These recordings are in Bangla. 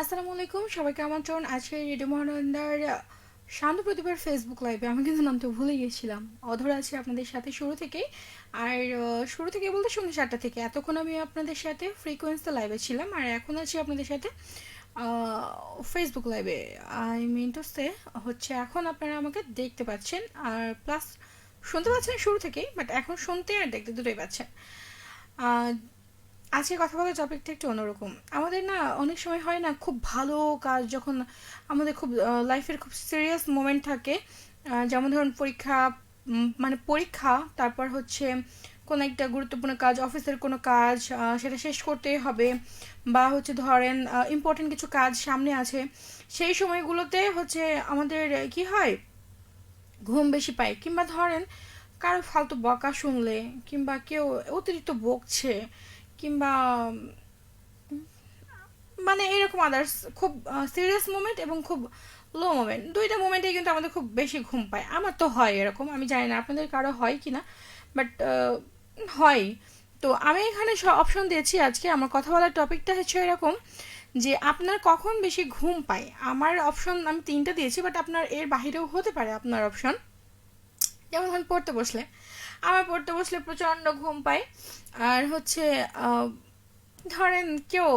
আসসালামু আলাইকুম, সবাইকে আমন্ত্রণ আজকে রেডিও মহানন্দার শান্ত প্রতিভার ফেসবুক লাইভে। আমি কিন্তু নামটা ভুলে গেছিলাম। অধরা আছে আপনাদের সাথে শুরু থেকেই। আর শুরু থেকে বলতে সন্ধ্যা 7টা থেকে এতক্ষণ আমি আপনাদের সাথে ফ্রিকোয়েন্সি লাইভে ছিলাম, আর এখন আছি আপনাদের সাথে ফেসবুক লাইভে। আই মিন টু সে হচ্ছে এখন আপনারা আমাকে দেখতে পাচ্ছেন, আর প্লাস শুনতে পাচ্ছেন শুরু থেকেই, বাট এখন শুনতে আর দেখতে দুটোই পাচ্ছেন। আহ, আজকে কথা বলার টপিকটা একটু অন্যরকম। আমাদের না অনেক সময় হয় না, খুব ভালো কাজ যখন আমাদের খুব লাইফের খুব সিরিয়াস মোমেন্ট থাকে, যেমন ধরুন পরীক্ষা, মানে পরীক্ষা, তারপর হচ্ছে কোনো একটা গুরুত্বপূর্ণ কাজ, অফিসের কোনো কাজ, সেটা শেষ করতেই হবে, বা হচ্ছে ধরেন ইম্পর্টেন্ট কিছু কাজ সামনে আছে। সেই সময়গুলোতে হচ্ছে আমাদের কি হয়, ঘুম বেশি পায়, কিংবা ধরেন কারো ফালতু বকা শুনলে, কিংবা কেউ অতিরিক্ত বকছে, কিংবা মানে এরকম আদার্স খুব সিরিয়াস মোমেন্ট এবং খুব লো মোমেন্ট, দুইটা মোমেন্টে কিন্তু আমাদের খুব বেশি ঘুম পায়। আমার তো হয় এরকম, আমি জানি না আপনাদের কারো হয় কি না, বাট হয়। তো আমি এখানে অপশন দিয়েছি আজকে, আমার কথা বলার টপিকটা হচ্ছে এরকম যে আপনার কখন বেশি ঘুম পায়। আমার অপশন আমি তিনটা দিয়েছি, বাট আপনার এর বাহিরেও হতে পারে আপনার অপশন। যেমন ধরুন পড়তে বসলে, আমার পড়তে বসলে প্রচণ্ড ঘুম পায়। আর হচ্ছে ধরেন কেউ,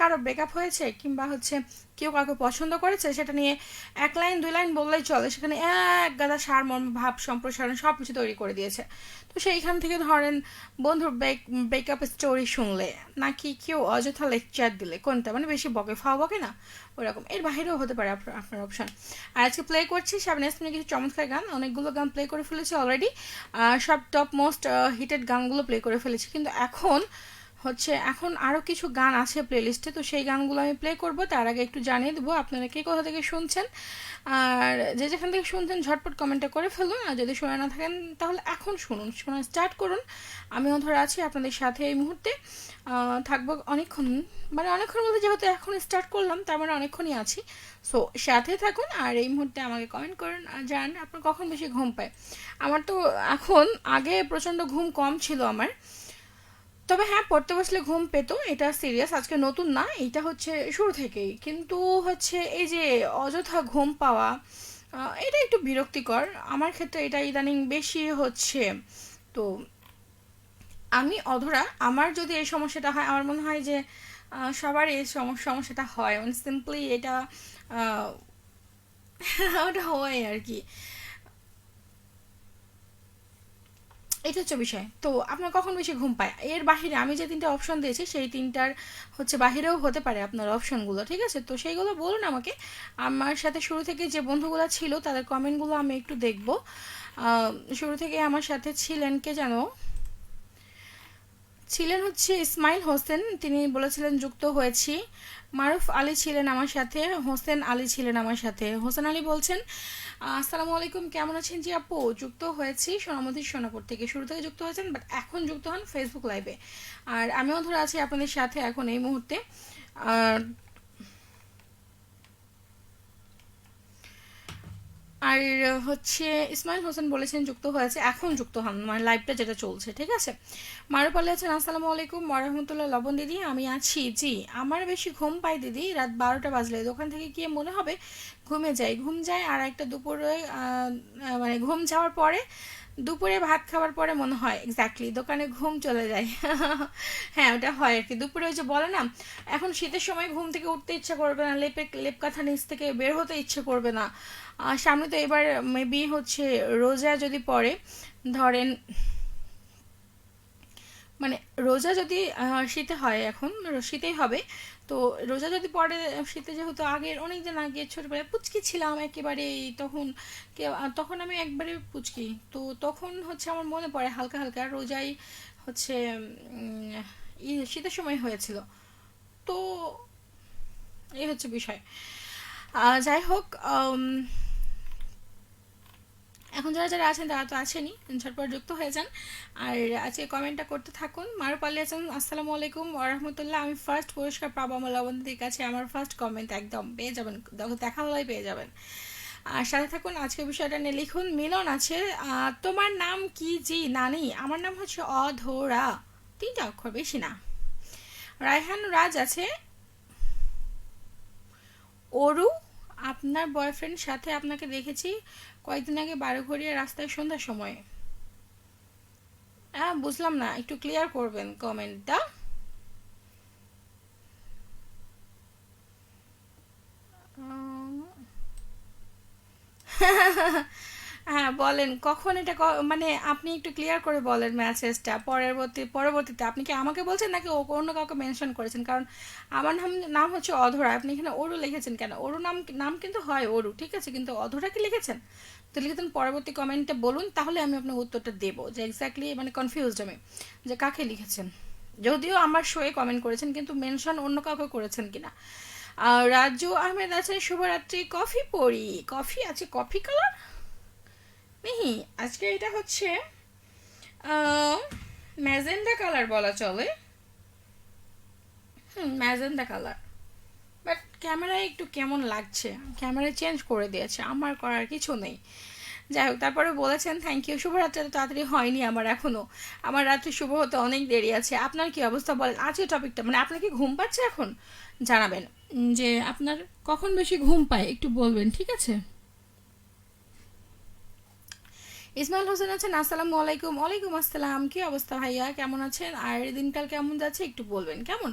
কারো ব্রেকআপ হয়েছে, কিংবা হচ্ছে কেউ কাউকে পছন্দ করেছে, সেটা নিয়ে এক লাইন দুই লাইন বললেই চলে, সেখানে এক গাদা সারমর্ম ভাব সম্প্রসারণ সব কিছু তৈরি করে দিয়েছে। তো সেইখান থেকে ধরেন বন্ধুর ব্রেকআপ স্টোরি শুনলে, নাকি কেউ অযথা লেকচার দিলে, কোনটা মানে বেশি বকে, ফাও বকে না ওরকম, এর বাহিরেও হতে পারে আপনার অপশন। আর আজকে প্লে করছি শাবনাজ মিনের কিছু চমৎকার গান, অনেকগুলো গান প্লে করে ফেলেছি অলরেডি, সব টপ মোস্ট হিটেড গানগুলো প্লে করে ফেলেছি, কিন্তু এখন আরও কিছু গান আছে প্লেলিস্টে, তো সেই গানগুলো আমি প্লে করব। তার আগে একটু জানিয়ে দেবো আপনারা কে কোথা থেকে শুনছেন, আর যে যেখান থেকে শুনছেন ঝটপট কমেন্টটা করে ফেলুন, আর যদি শুনে না থাকেন তাহলে এখন শুনুন, শোনা স্টার্ট করুন। আমিও ধরে আছি আপনাদের সাথে এই মুহূর্তে, থাকবো অনেকক্ষণ, মানে অনেকক্ষণ বলতে যেহেতু এখন স্টার্ট করলাম তার মানে অনেকক্ষণই আছি। সো সাথে থাকুন, আর এই মুহূর্তে আমাকে কমেন্ট করুন আর জানান আপনার কখন বেশি ঘুম পায়। আমার তো এখন, আগে প্রচণ্ড ঘুম কম ছিল আমার, তবে হ্যাঁ পড়তে বসলে ঘুম পেতো, এটা সিরিয়াস, আজকে নতুন না, এটা হচ্ছে শুরু থেকেই। কিন্তু হচ্ছে এই যে অযথা ঘুম পাওয়া, এটা একটু বিরক্তিকর আমার ক্ষেত্রে, এটা ইদানিং বেশি হচ্ছে। তো আমি অধরা, আমার যদি এই সমস্যাটা হয়, আমার মনে হয় যে সবার এই সমস্যাটা হয়, মানে সিম্পলি এটা আহ, ওটা হয় আর কি। এটা হচ্ছে বিষয়। তো আপনার কখন বেশি ঘুম পায়, এর বাহিরে আমি যে তিনটা অপশন দিয়েছি সেই তিনটার হচ্ছে বাহিরেও হতে পারে আপনার অপশনগুলো, ঠিক আছে? তো সেইগুলো বলুন আমাকে। আমার সাথে শুরু থেকে যে বন্ধুগুলো ছিল তাদের কমেন্টগুলো আমি একটু দেখবো। শুরু থেকে আমার সাথে ছিলেন কে জানো, ছিলেন হচ্ছে ইসমাইল হোসেন, তিনি বলেছিলেন যুক্ত হয়েছি। মারুফ আলী ছিলেন আমার সাথে, হোসেন আলী ছিলেন আমার সাথে। হোসেন আলী বলছেন আসসালামু আলাইকুম, কেমন আছেন? জি আপু, যুক্ত হয়েছি সোনামতির সোনাপুর থেকে, শুরু থেকে যুক্ত হয়েছেন, বাট এখন যুক্ত হন ফেসবুক লাইভে। আর আমিও ধরে আছি আপনাদের সাথে এখন এই মুহূর্তে। আর আর হচ্ছে ইসমাইল হোসেন বলেছেন যুক্ত হয়েছে, এখন যুক্ত হন, মানে লাইভটা যেটা চলছে, ঠিক আছে? মারুফ আলী আছেন আসসালামু আলাইকুম ওরহমতুল্লাহ, লবণ দিদি আমি আছি, জি আমার বেশি ঘুম পাই দিদি, রাত 12টা বাজলে দোকান থেকে গিয়ে মনে হবে ঘুমে যাই, ঘুম যায়, আর একটা দুপুরে মানে ঘুম যাওয়ার পরে, দুপুরে ভাত খাওয়ার পরে মনে হয় এক্স্যাক্টলি দোকানে ঘুম চলে যায়। হ্যাঁ ওটা হয় আর কি, দুপুরে ওই যে বলে না, এখন শীতের সময় ঘুম থেকে উঠতে ইচ্ছা করবে না, লেপ কাঁথা নিচ থেকে বের হতে ইচ্ছে করবে না। সামনে তো এবার মেবি হচ্ছে রোজা যদি পড়ে, ধরেন মানে রোজা যদি শীতে হয়, এখন শীতেই হবে। তো রোজা যদি পরে শীতে, যেহেতু আগের অনেক দিন আগে ছোটবেলায় পুচকি ছিলাম একেবারে, তখন তখন আমি একবারে পুচকি, তো তখন হচ্ছে আমার মনে পড়ে হালকা হালকা রোজাই হচ্ছে শীতের সময় হয়েছিল। তো এই হচ্ছে বিষয়। যাই হোক, এখন যারা যারা আছেন তারা তো আছেনই, ঝটপট যুক্ত হয়ে যান। আর আজকে কমেন্টটা করতে থাকুন। মারুফ আলী হাসান আসসালামু আলাইকুম ওরহমতুল্লাহ, আমি ফার্স্ট পুরস্কার পাবো আমার লবণীর কাছে, আমার ফার্স্ট কমেন্ট একদম পেয়ে যাবেন, দেখা হলেই পেয়ে যাবেন। আর সাথে থাকুন, আজকে বিষয়টা নিয়ে লিখুন। মিলন আছে, তোমার নাম কি জি নানি? আমার নাম হচ্ছে অধরা, তিনটা অক্ষর, বেশি না। রায়হান রাজ আছে, অরু, আপনার বয়ফ্রেন্ড সাথে আপনাকে দেখেছি কয়েকদিন আগে বারোঘড়িয়া রাস্তায় সন্ধ্যার সময়। হ্যাঁ, বুঝলাম না, একটু ক্লিয়ার করবেন কমেন্টটা। হ্যাঁ বলেন, কখন এটা মানে আপনি একটু ক্লিয়ার করে বলেন মেসেজটা। পরবর্তীতে আপনি কি আমাকে বলছেন নাকি অন্য কাউকে মেনশন করেছেন? কারণ আমার নাম নাম হচ্ছে অধরা, আপনি এখানে অরু লিখেছেন কেন? অরু নাম নাম কিন্তু হয় অরু, ঠিক আছে, কিন্তু অধরা কি লিখেছেন? তো লিখেছেন পরবর্তী কমেন্টে বলুন, তাহলে আমি আপনার উত্তরটা দেবো যে এক্স্যাক্টলি, মানে কনফিউজড আমি যে কাকে লিখেছেন। যদিও আমার শোয়ে কমেন্ট করেছেন, কিন্তু মেনশন অন্য কাউকে করেছেন কিনা। আর রাজু আহমেদ আছে, শুভরাত্রি। কফি পড়ি, কফি আছে, কফি কালার নেই আজকে। এটা হচ্ছে ম্যাজেন্ডা কালার বলা চলে। ম্যাজেন্ডা কালার, বাট ক্যামেরায় একটু কেমন লাগছে, ক্যামেরা চেঞ্জ করে দিয়েছে, আমার করার কিছু নেই। যাই হোক, তারপরে বলেছেন থ্যাংক ইউ। শুভরাত্রি তো তাড়াতাড়ি হয়নি আমার এখনও, আমার রাত্রি শুভ হতে অনেক দেরি আছে। আপনার কি অবস্থা বলেন আজকে টপিকটা, মানে আপনার কি ঘুম পাচ্ছে এখন? জানাবেন যে আপনার কখন বেশি ঘুম পায়, একটু বলবেন, ঠিক আছে? ইসমাইল হোসেন আছেন, আসসালামু আলাইকুম। ওয়ালাইকুম আসসালাম, কি অবস্থা ভাইয়া, কেমন আছেন? আর দিনকাল কেমন যাচ্ছে একটু বলবেন, কেমন?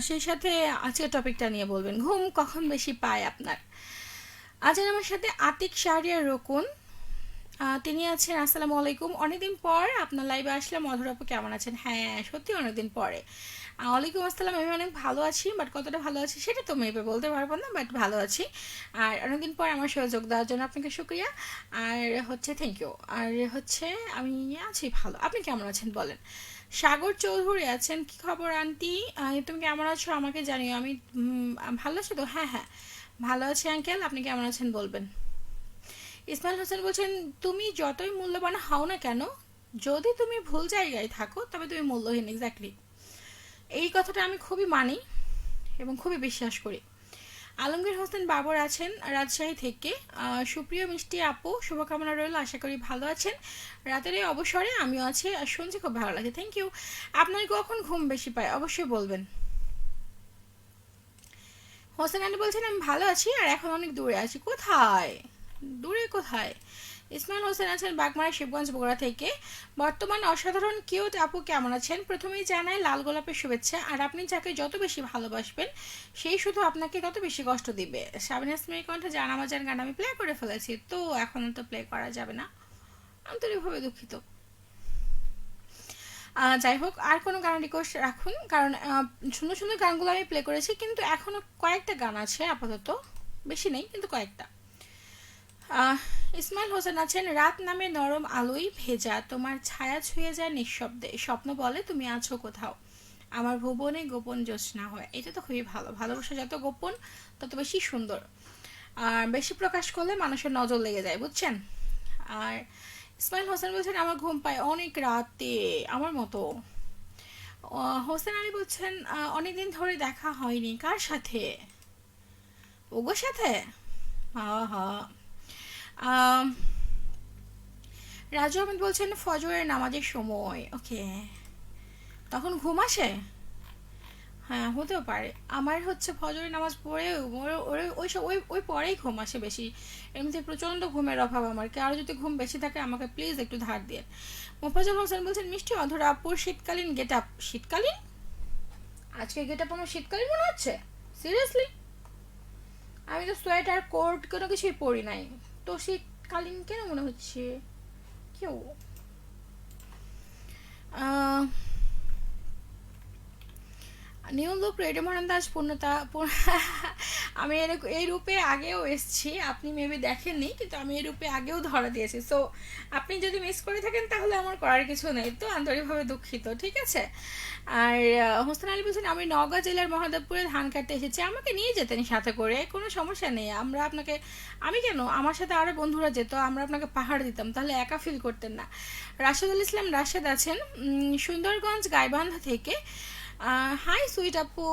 সেই সাথে আজকের টপিকটা নিয়ে বলবেন, ঘুম কখন বেশি পায় আপনার। আছেন আমার সাথে আতিক শাহরিয়ার রকুন, তিনি আছেন, আসসালামু আলাইকুম, অনেকদিন পর আপনার লাইভে আসলাম। মধুর আপু কেমন আছেন? হ্যাঁ সত্যি অনেকদিন পরে। ওয়ালাইকুম আসসালাম, আমি অনেক ভালো আছি, বাট কতটা ভালো আছি সেটা তো মেপে বলতে পারবো না, বাট ভালো আছি। আর অনেকদিন পর আমার সহযোগ দেওয়ার জন্য আপনাকে শুক্রিয়া। আর হচ্ছে থ্যাংক ইউ। আর হচ্ছে আমি আছি ভালো, আপনি কেমন আছেন বলেন। সাগর চৌধুরী আছেন, কি খবর আন্টি? তুমি কেমন আছো আমাকে জানিও। আমি ভালো আছি তো, হ্যাঁ হ্যাঁ ভালো আছি আঙ্কেল, আপনি কেমন আছেন বলবেন। ইসমাইল হোসেন বলছেন, তুমি যতই মূল্যবান হও না কেন, যদি তুমি ভুল জায়গায় থাকো তবে তুমি মূল্যহীন। এক্স্যাক্টলি, এই কথাটা আমি খুবই মানি এবং খুবই বিশ্বাস করি। আলমগীর হোসেন বাবর আছেন রাজশাহী থেকে, সুপ্রিয় মিষ্টি আপু, শুভকামনা রইল, আশা করি ভালো আছেন। রাতের এই অবসরে আমিও আছি, আর শুনছি খুব ভালো লাগে, থ্যাংক ইউ। আপনার কখন ঘুম বেশি পায় অবশ্যই বলবেন। হোসেন আলী বলছেন, আমি ভালো আছি আর এখন অনেক দূরে আছি। কোথায়? দূরে কোথায়? ইসমাইল হোসেন আছেন বাগমারা, শিবগঞ্জ, বগুড়া থেকে। বর্তমান অসাধারণ কিউট আপু কেমন আছেন? প্রথমেই জানাই লাল গোলাপের শুভেচ্ছা। আর আপনি যাকে যত বেশি ভালোবাসবেন সেই শুধু আপনাকে তত বেশি কষ্ট দিবে। শাবিনা ইসমাইল কণ্ঠে জানা মাজার গান আমি প্লে করে ফেলেছি, তো এখন তো প্লে করা যাবে না, আন্তরিকভাবে দুঃখিত। যাই হোক, আর কোনো গান রিকোয়েস্ট রাখুন, কারণ সুন্দর সুন্দর গানগুলো আমি প্লে করেছি, কিন্তু এখনও কয়েকটা গান আছে আপাতত, বেশি নেই কিন্তু কয়েকটা। ইসমাইল হোসেন আছেন, রাত নামে নরম আলোই ভেজা, তোমার ছায়া ছুঁয়ে যায় নিঃশব্দে, স্বপ্ন বলে তুমি আছো কোথাও, আমার ভুবনে গোপন জ্যোৎস্না হয়। এটা তো খুবই ভালো, ভালোবাসা যত গোপন তত বেশি সুন্দর, আর বেশি প্রকাশ করলে মানুষের নজর লেগে যায়, বুঝছেন? আর ইসমাইল হোসেন বলছেন, আমার ঘুম পায় অনেক রাতে, আমার মতো। হোসেন আলী বলছেন, অনেকদিন ধরে দেখা হয়নি, কার সাথে? ওগোর সাথে? হা হা। আম, রাজু আহমেদ বলছেন, ফজরের নামাজের সময়, ওকে, তখন ঘুম আসে? হ্যাঁ হতেও পারে, আমার হচ্ছে ফজরের নামাজ পড়ে ওই ওই ওই পরেই ঘুম আসে বেশি। এমনিতে প্রচণ্ড ঘুমের অভাব আমার, কারো যদি ঘুম বেশি থাকে আমাকে প্লিজ একটু ধার দিয়ে। মোফাজ্জল হোসেন বলছেন, মিষ্টি অধরা আপুর শীতকালীন গেট আপ। শীতকালীন? আজকে গেট আপ আমার শীতকালীন মনে হচ্ছে? সিরিয়াসলি? আমি তো সোয়েটার কোট কোনো কিছুই পরি নাই, তো শীতকালীন কেন মনে হচ্ছে? কেউ নিউ লুক রেডিও মহারান দাস পূর্ণতা আমি এই রূপে আগেও এসছি, আপনি মেবি দেখেননি, কিন্তু আমি এই রূপে আগেও ধরা দিয়েছি। সো আপনি যদি মিস করে থাকেন তাহলে আমার করার কিছু নেই, তো আন্তরিকভাবে দুঃখিত, ঠিক আছে? আর হোসেন আলী বলছেন, আমি নওগাঁ জেলার মহাদেবপুরে ধান কাটতে এসেছি, আমাকে নিয়ে যেতেন সাথে করে, কোনো সমস্যা নেই। আমরা আপনাকে, আমি কেন, আমার সাথে আরও বন্ধুরা যেত, আমরা আপনাকে পাহাড় দিতাম, তাহলে একা ফিল করতেন না। রাশেদুল ইসলাম রাশেদ আছেন সুন্দরগঞ্জ গাইবান্ধা থেকে। হাই সুইট আপু,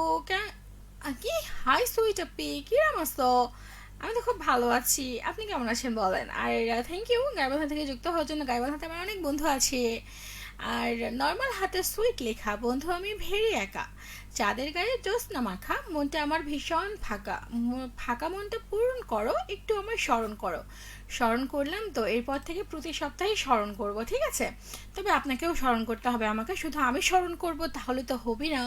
কি? হাই সুইট আপি, কিরাম আছো? আমি তো খুব ভালো আছি, আপনি কেমন আছেন বলেন। আর থ্যাংক ইউ গাইবান্ধা থেকে যুক্ত হওয়ার জন্য। গাইবান্ধাতে আমার অনেক বন্ধু আছে, আর নর্মাল হাতে সুইট লেখা, বন্ধু আমি ভেরি একা, চাঁদের গায়ে জ্যোৎস্না মাখা, মনটা আমার ভীষণ ফাঁকা, ফাঁকা মনটা পূরণ করো, একটু আমার স্মরণ করো। স্মরণ করলাম তো, এরপর থেকে প্রতি সপ্তাহে স্মরণ করব, ঠিক আছে? তবে আপনাকেও স্মরণ করতে হবে আমাকে, শুধু আমি স্মরণ করব তাহলে তো হবে না,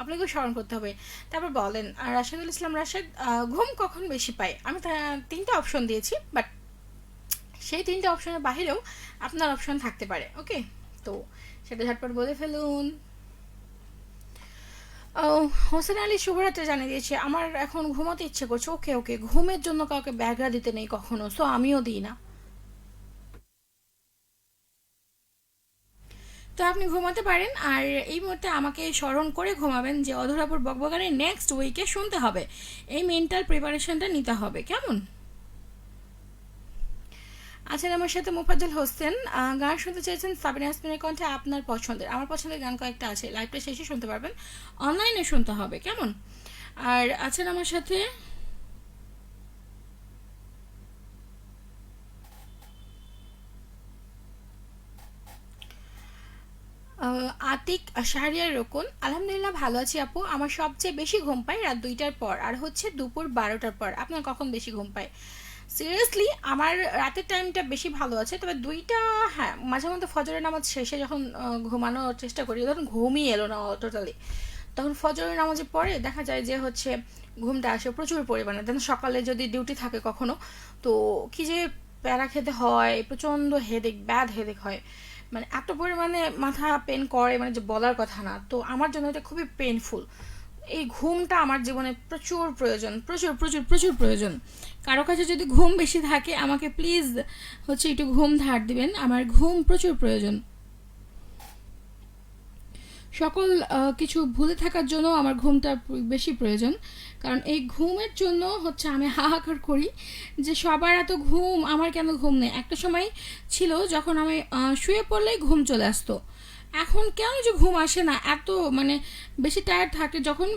আপনাকেও স্মরণ করতে হবে। তারপর বলেন রাশেদুল ইসলাম রাশেদ, ঘুম কখন বেশি পাই? আমি তিনটা অপশন দিয়েছি, বাট সেই তিনটা অপশনের বাহিরেও আপনার অপশন থাকতে পারে, ওকে? তো সেটা ঝটপট বলে ফেলুন। হোসেন আলী শুভরাত্রি জানিয়ে দিয়েছে, আমার এখন ঘুমাতে ইচ্ছে করছে। ওকে ওকে, ঘুমের জন্য কাউকে ব্যাঘাত দিতে নেই কখনো, সো আমিও দিই না। তো আপনি ঘুমাতে পারেন, আর এই মুহূর্তে আমাকে স্মরণ করে ঘুমাবেন যে অধরাপুর বকবগানে নেক্সট উইকে শুনতে হবে, এই মেন্টাল প্রিপারেশনটা নিতে হবে, কেমন? আছেন আমার সাথে মোফাজ্জল হোসেন, গান শুনতে চেয়েছেন সাবিনা ইয়াসমিনের কণ্ঠে, আপনার পছন্দের। আমার পছন্দের গান কয়েকটা আছে, লাইভটা শেষে শুনতে পারবেন, অনলাইনে শুনতে হবে, কেমন? আর আছেন আমার সাথে আতিক শাহরিয়ার রোকন, আলহামদুলিল্লাহ ভালো আছি আপু, আমার সবচেয়ে বেশি ঘুম পায় রাত 2টার পর, আর হচ্ছে দুপুর 12টার পর। আপনার কখন বেশি ঘুম পায়? সিরিয়াসলি আমার রাতের টাইমটা বেশি ভালো আছে, তবে 2টা, হ্যাঁ মাঝে মধ্যে ফজরের নামাজ শেষে যখন ঘুমানোর চেষ্টা করি, তখন ঘুমই এলো না টোটালি, তখন ফজরের নামাজে পরে দেখা যায় যে হচ্ছে ঘুমটা আসে প্রচুর পরিমাণে, দেন সকালে যদি ডিউটি থাকে কখনো, তো কি যে প্যারা খেতে হয়, প্রচণ্ড হেডেক, ব্যাড হেডেক হয়, মানে এত পরিমাণে মাথা পেন করে, মানে যে বলার কথা না, তো আমার জন্য এটা খুবই পেনফুল। এই ঘুমটা আমার জীবনে প্রচুর প্রয়োজন, প্রচুর প্রচুর প্রচুর প্রয়োজন। কারো কাছে যদি ঘুম বেশি থাকে আমাকে প্লিজ হচ্ছে একটু ঘুম ধার দিবেন, আমার ঘুম প্রচুর প্রয়োজন। সকল কিছু ভুলে থাকার জন্য আমার ঘুমটা বেশি প্রয়োজন, কারণ এই ঘুমের জন্য হচ্ছে আমি হাহাকার করি যে সবার এত ঘুম, আমার কেন ঘুম নেই। একটা সময় ছিল যখন আমি শুয়ে পড়লেই ঘুম চলে আসতো, এখন কেন যে ঘুম আসে না, এত মানে বেশি টায়ার্ড থাকে যখন,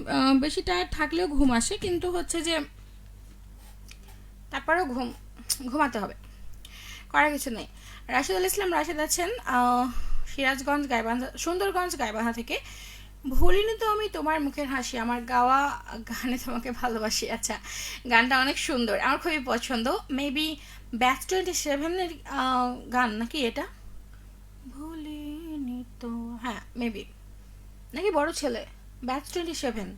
বেশি টায়ার্ড থাকলেও ঘুম আসে, কিন্তু হচ্ছে যে তারপরেও ঘুমাতে হবে, করার কিছু নেই। রাশেদুল ইসলাম রাশেদ আছেন সিরাজগঞ্জ গাইবান্ধা, সুন্দরগঞ্জ গাইবান্ধা থেকে, ভুলিনি তো আমি তোমার মুখের হাসি, আমার গাওয়া গানে তোমাকে ভালোবাসি। আচ্ছা, গানটা অনেক সুন্দর, আমার খুবই পছন্দ, মেবি ব্যাচ 27-এর গান নাকি এটা? ভুলিনি তো, হ্যাঁ মেবি, নাকি বড় ছেলে, ব্যাচ 27,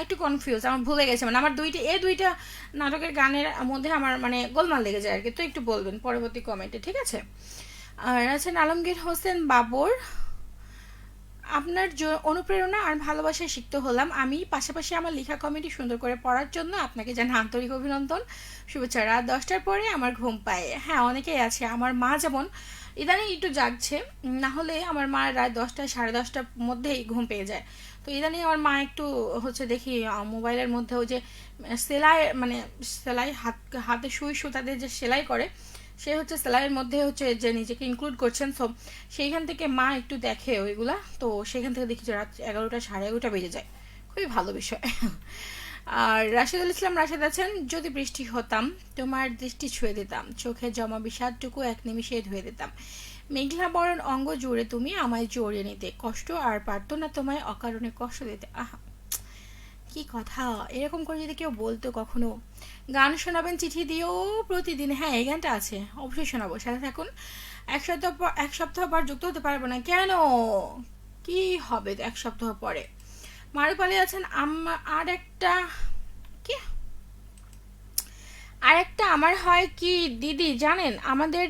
একটু কনফিউজ, আমার ভুলে গেছে, মানে আমার দুইটা নাটকের গানের মধ্যে আমার মানে গোলমাল লেগে যায় আর কি, তো একটু বলবেন পরবর্তী কমেন্টে, ঠিক আছে? আর আছেন আলমগীর হোসেন বাবর, আপনার অনুপ্রেরণা আর ভালোবাসায় শিখতে হলাম আমি, পাশাপাশি আমার লেখা কমেডি সুন্দর করে পড়ার জন্য আপনাকে জানাই আন্তরিক অভিনন্দন, শুভেচ্ছা। রাত 10টার পরে আমার ঘুম পায়, হ্যাঁ অনেকেই আছে, আমার মা যেমন ইদানিং একটু জাগছে, না হলে আমার মা রাত 10টা 10:30টার মধ্যেই ঘুম পেয়ে যায়। তো ইদানিং আমার মা একটু হচ্ছে দেখি মোবাইলের মধ্যে ওই যে সেলাই, মানে সেলাই হাতে সুই সুতাদের যে সেলাই করে, সে হচ্ছে সেলাইয়ের মধ্যে হচ্ছে যে নিজেকে ইনক্লুড করছেন, সো সেইখান থেকে মা একটু দেখে ওইগুলা, তো সেখান থেকে দেখি যে রাত 11টা 11:30 বেজে যায়, খুবই ভালো বিষয়। আর রাশেদুল ইসলাম রাশেদ আছেন, যদি বৃষ্টি হতাম তোমার দৃষ্টি ছুঁয়ে দিতাম, চোখে জমা বিষাদটুকু এক নিমিষে ধুয়ে দিতাম, মেঘলা বরণ অঙ্গ জুড়ে তুমি আমায় জড়িয়ে নিতে, কষ্ট আর পারতো না তোমায় অকারণে কষ্ট দিতে। আহা, কি কথা, এরকম করে যদি কেউ বলতো কখনো। গান শোনাবেন চিঠি দিয়েও প্রতিদিন, হ্যাঁ এই গানটা আছে, অবশ্যই শোনাবো, সাথে থাকুন। এক সপ্তাহ পর যুক্ত হতে পারবো না কেন? কি হবে 1 সপ্তাহ পরে? মারুপালি আছেন, আর একটা কি, আরেকটা আমার হয় কি দিদি জানেন, আমাদের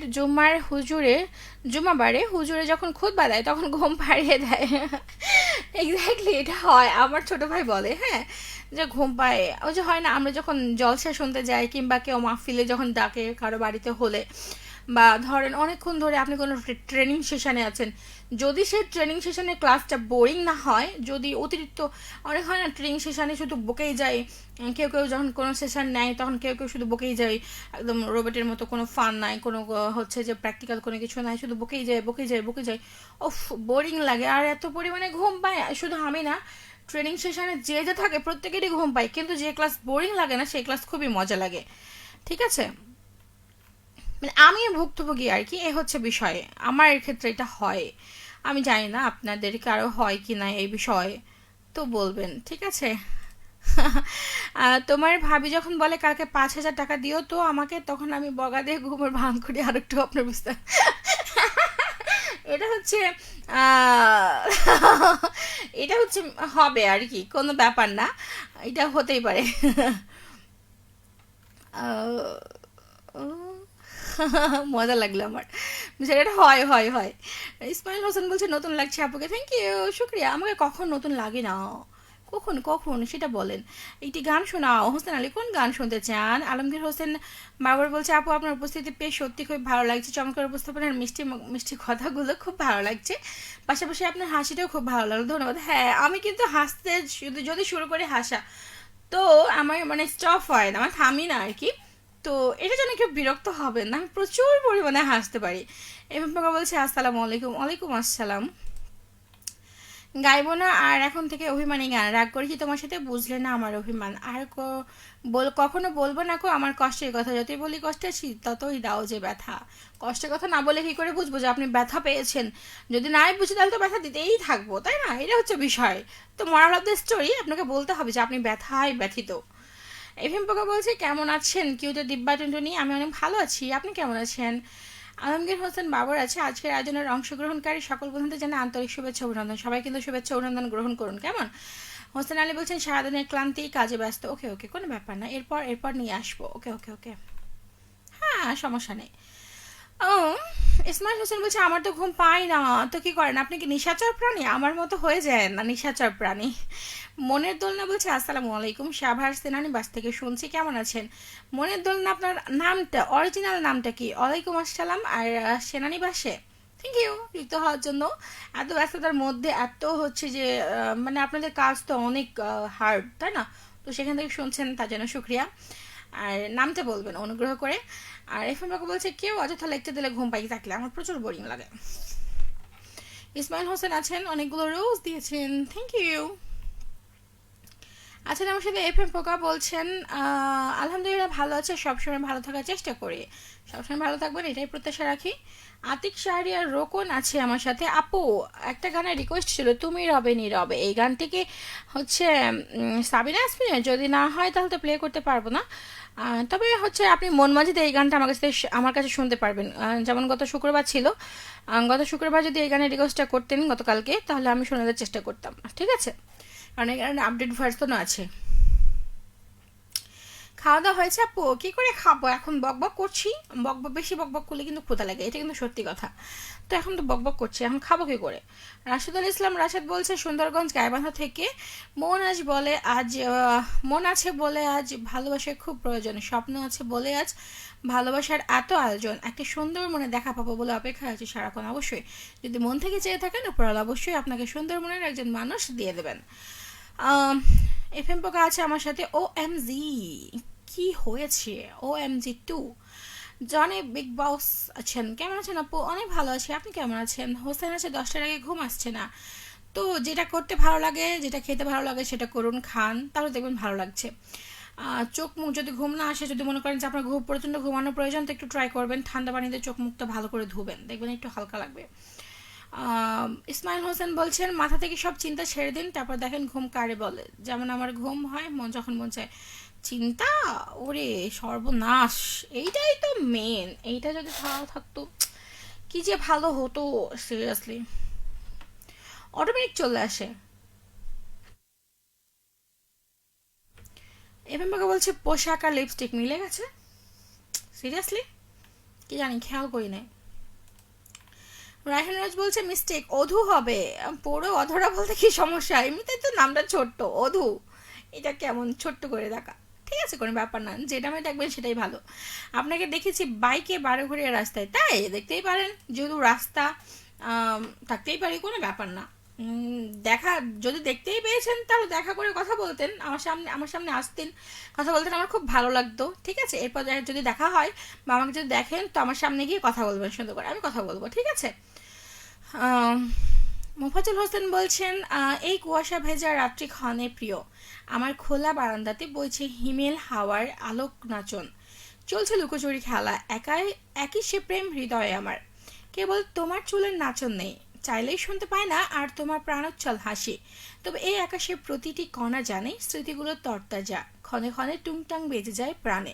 জুমাবারে হুজুরে যখন খুতবা দেয় তখন ঘুম পাড়িয়ে দেয়। এক্স্যাক্টলি এটা হয়, আমার ছোট ভাই বলে, হ্যাঁ, যে ঘুম পায়, ওই যে হয় না আমরা যখন জলসা শুনতে যাই, কিংবা কেউ মাহফিলে যখন ডাকে কারো বাড়িতে হলে, বা ধরেন অনেকক্ষণ ধরে আপনি কোনো ট্রেনিং সেশনে আছেন, যদি সেই ট্রেনিং সেশনের ক্লাসটা বোরিং না হয়, যদি অতিরিক্ত, অনেক হয় না ট্রেনিং সেশনে শুধু বকেই যায়, কেউ কেউ যখন কোনো সেশন নেয় তখন কেউ কেউ শুধু বকেই যায়, একদম রোবটের মতো, কোনো ফান নাই, কোনো হচ্ছে যে প্র্যাকটিক্যাল কোনো কিছু নাই, শুধু বকেই যায় বকেই যায় বকেই যায়, ওফ বোরিং লাগে, আর এত পরিমাণে ঘুম পায়, শুধু আমি না, ট্রেনিং সেশনে যে থাকে প্রত্যেকেরই ঘুম পায়, কিন্তু যে ক্লাস বোরিং লাগে না সেই ক্লাস খুবই মজা লাগে, ঠিক আছে? মানে আমি ভুক্তভোগী আর কি, এ হচ্ছে বিষয়। আমার ক্ষেত্রে এটা হয়, আমি জানি না আপনাদের কারো হয় কি না এই বিষয়ে, তো বলবেন ঠিক আছে। তোমার ভাবি যখন বলে কালকে 5,000 টাকা দিও তো আমাকে, তখন আমি বগা দিয়ে ঘুমের ভাঙ করি আর একটু আপনার বিস্তার। এটা হচ্ছে আহ, এটা হচ্ছে হবে আর কি, কোনো ব্যাপার না, এটা হতেই পারে। আহ, উম, মজা লাগলো আমার, সেটা হয় হয় হয়। ইসমাইল হোসেন বলছে নতুন লাগছে আপুকে, থ্যাংক ইউ, শুক্রিয়া। আমাকে কখন নতুন লাগে না, কখন কখন সেটা বলেন। একটি গান শোনাও হোসেন আলী, কোন গান শুনতে চান? আলমগীর হোসেন বাবর বলছে আপু আপনার উপস্থিতি পেয়ে সত্যি খুব ভালো লাগছে, চমৎকার উপস্থাপনার মিষ্টি মিষ্টি কথাগুলো খুব ভালো লাগছে, পাশাপাশি আপনার হাসিটাও খুব ভালো লাগলো, ধন্যবাদ। হ্যাঁ আমি কিন্তু হাসতে শুধু যদি শুরু করে হাসা, তো আমার মানে স্টপ হয় না, আমার থামি না আর কি। তো এটা যেন কেউ বিরক্ত হবেন না, আমি প্রচুর পরিমাণে হাসতে পারি। এবং বাবা বলছে আসসালামু আলাইকুম, ওয়ালাইকুম আসসালাম। গাইবো না আর এখন থেকে অভিমানী গান, রাগ করেছি তোমার সাথে বুঝলে না আমার অভিমান, আর কখনো বলবো না কো আমার কষ্টের কথা, যতই বলি কষ্টে আছি ততই দাও যে ব্যথা। কষ্টের কথা না বলে কি করে বুঝবো যে আপনি ব্যথা পেয়েছেন? যদি নাই বুঝি তাহলে তো ব্যথা দিতেই থাকবো, তাই না? এটা হচ্ছে বিষয়। তো মরাল অফ দ্য স্টোরি, আপনাকে বলতে হবে যে আপনি ব্যথায় ব্যথিত। এফএম পোকা বলছে কেমন আছেন কিউতে দিব্যা টুনটুনি, আমি অনেক ভালো আছি, আপনি কেমন আছেন? আলমগীর হোসেন বাবর আছে আজকের আয়োজনের অংশগ্রহণকারী সকল বন্ধুদের জানা আন্তরিক শুভেচ্ছা অভিনন্দন, সবাই কিন্তু শুভেচ্ছা অভিনন্দন গ্রহণ করুন কেমন। হোসেন আলী বলছেন সারাদিনের ক্লান্তি কাজে ব্যস্ত, ওকে ওকে কোনো ব্যাপার না, এরপর এরপর নিয়ে আসবো, ওকে ওকে ওকে, হ্যাঁ সমস্যা নেই। ও, ইসমাইল হোসেন বলছে আমার তো ঘুম পাই না, তো কি করেন আপনি? কি নিশাচর প্রাণী? আমার মতো হয়ে যায় না নিশাচর প্রাণী। মনের দোলনা বলছে আসসালামু আলাইকুম, সাভার সেনানি বাস থেকে শুনছি, কেমন আছেন? মনের দোলনা আপনার নামটা, অরিজিনাল নামটা কি? ওয়ালাইকুম আসসালাম। আর সেনানি বাসে থ্যাংক ইউ যুক্ত হওয়ার জন্য। এত ব্যস্ততার মধ্যে এত হচ্ছে যে মানে আপনাদের কাজ তো অনেক হার্ড, তাই না? তো সেখান থেকে শুনছেন তার জন্য শুক্রিয়া। আর নামতে বলবেন অনুগ্রহ করে। আর এফএম বাবু বলছে কেউ অযথা লিখতে দিলে ঘুম পাই থাকলে আমার প্রচুর বোরিং লাগে। ইসমাইল হোসেন আছেন, অনেকগুলো রোজ দিয়েছেন, থ্যাংক ইউ। আচ্ছা আমার সাথে এফএম পোকা বলছেন আলহামদুলিল্লাহ ভালো আছে, সবসময় ভালো থাকার চেষ্টা করি, সবসময় ভালো থাকবেন এটাই প্রত্যাশা রাখি। আতিক শাহরিয়ার রোকন আছে আমার সাথে। আপু একটা গানের রিকোয়েস্ট ছিল, তুমি রবে নীরবে, এই গানটিকে হচ্ছে সাবিনা ইয়াসমিনের, যদি না হয় তাহলে তো প্লে করতে পারবো না। তবে হচ্ছে আপনি মন মাঝিতে এই গানটা আমার কাছে শুনতে পারবেন, যেমন গত শুক্রবার ছিল, গত শুক্রবার যদি এই গানের রিকোয়েস্টটা করতেন গতকালকে তাহলে আমি শোনার চেষ্টা করতাম, ঠিক আছে? কারণ এই গানের আপডেট ভার্সনও আছে। খাওয়া দাওয়া হয়েছে আপু? কি করে খাবো, এখন বকবক করছি, বকবক বেশি বকবক করলে কিন্তু ক্ষুধা লাগে, এটা কিন্তু সত্যি কথা। তো এখন তো বকবক করছি, এখন খাবো কি করে? রাশেদুল ইসলাম রাশেদ বলছে সুন্দরগঞ্জ গাইবান্ধা থেকে, মন আছে বলে আজ ভালোবাসার খুব প্রয়োজন, স্বপ্ন আছে বলে আজ ভালোবাসার এত আয়োজন, একটা সুন্দর মনে দেখা পাবো বলে অপেক্ষা আছে সারাক্ষণ, অবশ্যই যদি মন থেকে চেয়ে থাকেন উপরাল অবশ্যই আপনাকে সুন্দর মনের একজন মানুষ দিয়ে দেবেন। এফএম পোকা আছে আমার সাথে। ও এম জি, কি হয়েছে? ও এম জি টু, জনে বিগ বস আছেন, কেমন আছেন আপু? অনেক ভালো আছি, আপনি কেমন আছেন? হোসেন আছে 10টার আগে ঘুম আসছে না, তো যেটা করতে ভালো লাগে যেটা খেতে ভালো লাগে সেটা করুন, খান, তাহলে দেখবেন ভালো লাগছে। চোখ মুখ যদি ঘুম না আসে, যদি মনে করেন যে আপনার ঘুম প্রচণ্ড ঘুমানোর প্রয়োজন, তো একটু ট্রাই করবেন ঠান্ডা পানিতে চোখ মুখটা ভালো করে ধুবেন, দেখবেন একটু হালকা লাগবে। ইসমাইল হোসেন বলছেন মাথা থেকে সব চিন্তা ছেড়ে দিন, তারপর দেখেন ঘুম কারে বলে, যেমন আমার ঘুম হয় মন যখন মন চায়। চিন্তা, ওরে সর্বনাশ, এইটাই তো মেন, এইটা যদি ভালো থাকতো কি যে ভালো হতো, সিরিয়াসলি অটোমেটিক চলে আসে। এবার আমাকে বলছে পোশাক আর লিপস্টিক মিলে গেছে, সিরিয়াসলি কি জানি খেয়াল করি নাই। রায়হান রাজ বলছে মিস্টেক, অধু হবে, পুরো অধরা বলতে কি সমস্যা, এমনিতে তো নামটা ছোট্ট, অধু, এটা কেমন ছোট্ট করে দেখা। ঠিক আছে কোনো ব্যাপার না, যেটা আমি দেখবেন সেটাই ভালো। আপনাকে দেখেছি বাইকে বারো ঘুরিয়ে রাস্তায়, তাই দেখতেই পারেন, যেহেতু রাস্তা থাকতেই পারি, কোনো ব্যাপার না। দেখা যদি দেখতেই পেয়েছেন তাহলে দেখা করে কথা বলতেন, আমার সামনে আসতেন, কথা বলতেন, আমার খুব ভালো লাগতো, ঠিক আছে? এরপর যদি দেখা হয় বা আমাকে যদি দেখেন তো আমার সামনে গিয়ে কথা বলবেন সুন্দর করে, আমি কথা বলবো, ঠিক আছে? আহ, মোফাজ্জল হোসেন বলছেন এই কুয়াশা ভেজা রাত্রি ক্ষণে প্রিয়, আমার খোলা বারান্দাতে বইছে হিমেল হাওয়ার আলোক নাচন, চলছে লুকোচুরি খেলা, একই সে প্রেম হৃদয়ে আমার, কেবল তোমার চুলের নাচন নেই, চাইলেই শুনতে পায় না আর তোমার প্রাণোচ্ছল হাসি। তবে এই আকাশের প্রতিটি কণা জানে স্মৃতিগুলো তরতাজা, ক্ষণে ক্ষণে টুংটাং বেজে যায় প্রাণে।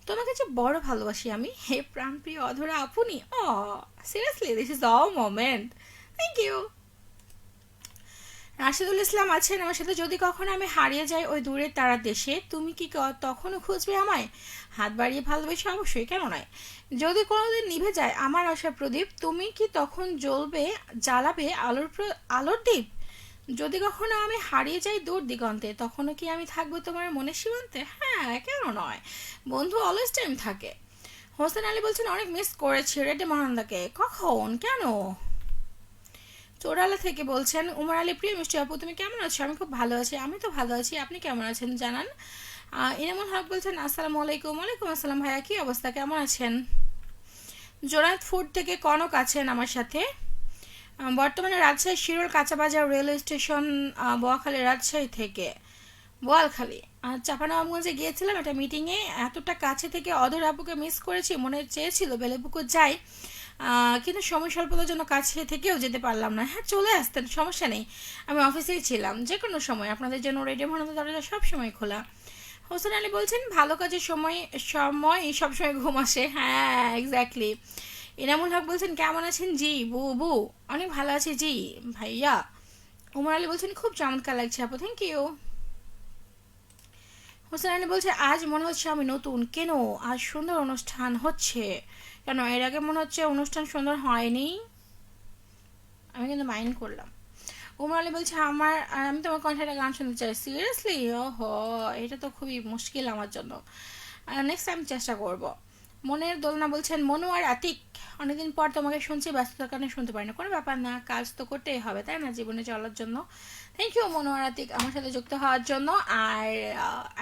তোমাকে যে বড় ভালোবাসি আমি, হে প্রাণপ্রিয় অধরা আপনি। Oh seriously, this is all moment. Thank you. Rashidul Islam আছেন আমার সাথে, যদি কখনো আমি হারিয়ে যাই ওই দূরের তারার দেশে, তুমি কি তখনও খুঁজবে আমায়? হাত বাড়িয়ে ভালোবেসে অবশ্যই, কেন নয়। যদি কোনোদিন নিভে যায় আমার আশার প্রদীপ, তুমি কি তখন জ্বালাবে আলোর দ্বীপ? যদি কখনো আমি হারিয়ে যাই দূর দিগন্তে, তখনও কি আমি থাকবো তোমার মনের সীমান্তে? হ্যাঁ, কেন নয়, বন্ধু অলওয়েজ টাইম থাকে। হোসেন আলী বলছেন অনেক মিস করেছি রেডে মহানন্দাকে। কখন, কেন? চোরালা থেকে বলছেন উমর আলী, প্রিয় মিষ্টি আপু তুমি কেমন আছো? আমি খুব ভালো আছি। আমি তো ভালো আছি, আপনি কেমন আছেন জানান। ইনামুল হক বলছেন আসসালামু আলাইকুম। ওয়ালাইকুম আসসালাম ভাইয়া, কি অবস্থা, কেমন আছেন? জোনায়েত ফুড থেকে কনক আছেন আমার সাথে। বর্তমানে রাজশাহী শিরোল কাঁচাবাজার রেলওয়ে স্টেশন, বোয়াখালী রাজশাহী থেকে বোয়ালখালী। চাঁপানবাবগঞ্জে গিয়েছিলাম একটা মিটিংয়ে, এতটা কাছে থেকে অধর আপুকে মিস করেছি, মনে চেয়েছিল বেলেপুকুর যাই, কিন্তু সময় স্বল্পতার জন্য কাছে থেকেও যেতে পারলাম না। হ্যাঁ, চলে আসতেন, সমস্যা নেই, আমি অফিসেই ছিলাম, যে কোনো সময় আপনাদের জন্য রেডিও ভারত দরজা সব সময় খোলা। হোসেন আলী বলছেন ভালো কাজের সময় সময় সবসময় ঘুম আসে। হ্যাঁ, এক্স্যাক্টলি। ইনামুল হক বলছেন কেমন আছেন জি বু? অনেক ভালো আছি জি ভাইয়া। উমর আলী বলছেন খুব চমৎকার লাগছে আপু, থ্যাংক ইউ। হোসেন আলী বলছে আজ মনে হচ্ছে আমি নতুন, কেন? আজ সুন্দর অনুষ্ঠান হচ্ছে কেন? এর আগে মনে হচ্ছে অনুষ্ঠান সুন্দর হয়নি, আমি কিন্তু মাইন্ড করলাম। উমর আলী বলছে আমি তোমার কণ্ঠে একটা গান শুনতে চাই। সিরিয়াসলি? ওহো, এটা তো খুবই মুশকিল আমার জন্য, নেক্সট টাইম চেষ্টা করব। মনের দোলনা বলছেন মনু আর আতিক, অনেকদিন পর তোমাকে শুনছি, ব্যস্ততার কারণে শুনতে পারি না। কোনো ব্যাপার না, কাজ তো করতেই হবে তাই না, জীবনে চলার জন্য। থ্যাংক ইউ মনু আর আতিক আমার সাথে যুক্ত হওয়ার জন্য, আর